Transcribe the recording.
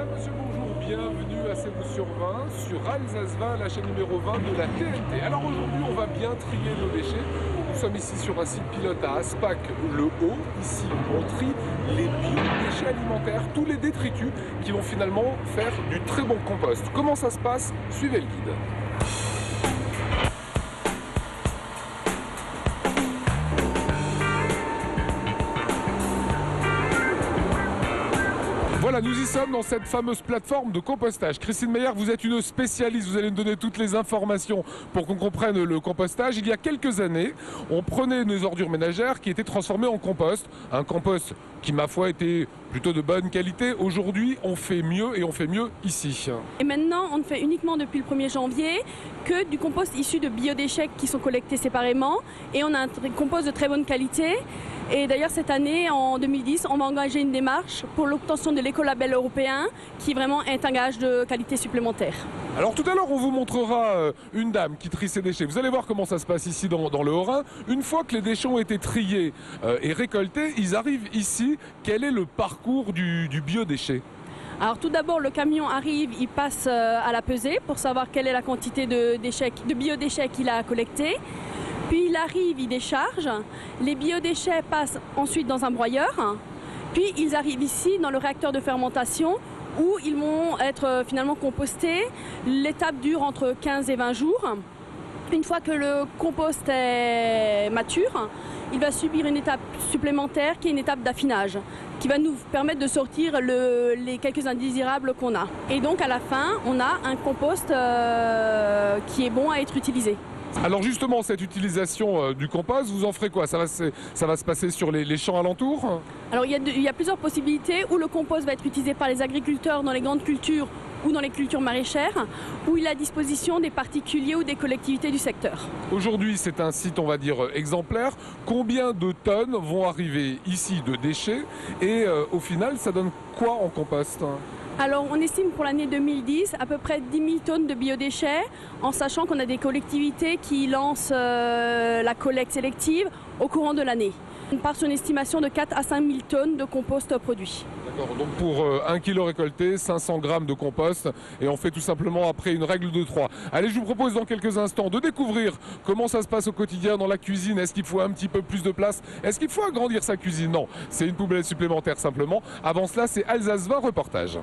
Madame, monsieur, bonjour, bienvenue à 7/20 sur Alsace 20, la chaîne numéro 20 de la TNT. Alors aujourd'hui, on va bien trier nos déchets. Nous sommes ici sur un site pilote à Aspac, le Haut. Ici, on trie les biodéchets alimentaires, tous les détritus qui vont finalement faire du très bon compost. Comment ça se passe? Suivez le guide. Voilà, nous y sommes dans cette fameuse plateforme de compostage. Christine Meyer, vous êtes une spécialiste, vous allez nous donner toutes les informations pour qu'on comprenne le compostage. Il y a quelques années, on prenait nos ordures ménagères qui étaient transformées en compost. Un compost qui, ma foi, était plutôt de bonne qualité. Aujourd'hui, on fait mieux et on fait mieux ici. Et maintenant, on ne fait uniquement depuis le 1er janvier que du compost issu de biodéchets qui sont collectés séparément. Et on a un compost de très bonne qualité. Et d'ailleurs, cette année, en 2010, on va engager une démarche pour l'obtention de l'écolabel européen, qui vraiment est un gage de qualité supplémentaire. Alors tout à l'heure, on vous montrera une dame qui trie ses déchets. Vous allez voir comment ça se passe ici dans le Haut-Rhin. Une fois que les déchets ont été triés et récoltés, ils arrivent ici. Quel est le parcours du biodéchet ? Alors tout d'abord, le camion arrive, il passe à la pesée pour savoir quelle est la quantité de biodéchets qu'il a collecté. Puis il arrive, il décharge. Les biodéchets passent ensuite dans un broyeur. Puis ils arrivent ici dans le réacteur de fermentation où ils vont être finalement compostés. L'étape dure entre 15 et 20 jours. Une fois que le compost est mature, il va subir une étape supplémentaire qui est une étape d'affinage, qui va nous permettre de sortir les quelques indésirables qu'on a. Et donc à la fin, on a un compost qui est bon à être utilisé. Alors justement, cette utilisation du compost, vous en ferez quoi? Ça va se passer sur les champs alentours? Alors il y a plusieurs possibilités où le compost va être utilisé par les agriculteurs dans les grandes cultures ou dans les cultures maraîchères, où il est à disposition des particuliers ou des collectivités du secteur. Aujourd'hui, c'est un site, on va dire, exemplaire. Combien de tonnes vont arriver ici de déchets? Et au final, ça donne quoi en compost? Alors on estime pour l'année 2010 à peu près 10 000 tonnes de biodéchets, en sachant qu'on a des collectivités qui lancent la collecte sélective au courant de l'année. On part sur une estimation de 4 à 5 000 tonnes de compost produit. D'accord, donc pour 1 kg récolté, 500 grammes de compost, et on fait tout simplement après une règle de 3. Allez, je vous propose dans quelques instants de découvrir comment ça se passe au quotidien dans la cuisine. Est-ce qu'il faut un petit peu plus de place? Est-ce qu'il faut agrandir sa cuisine? Non, c'est une poubelle supplémentaire simplement. Avant cela, c'est Alsace 20 reportage.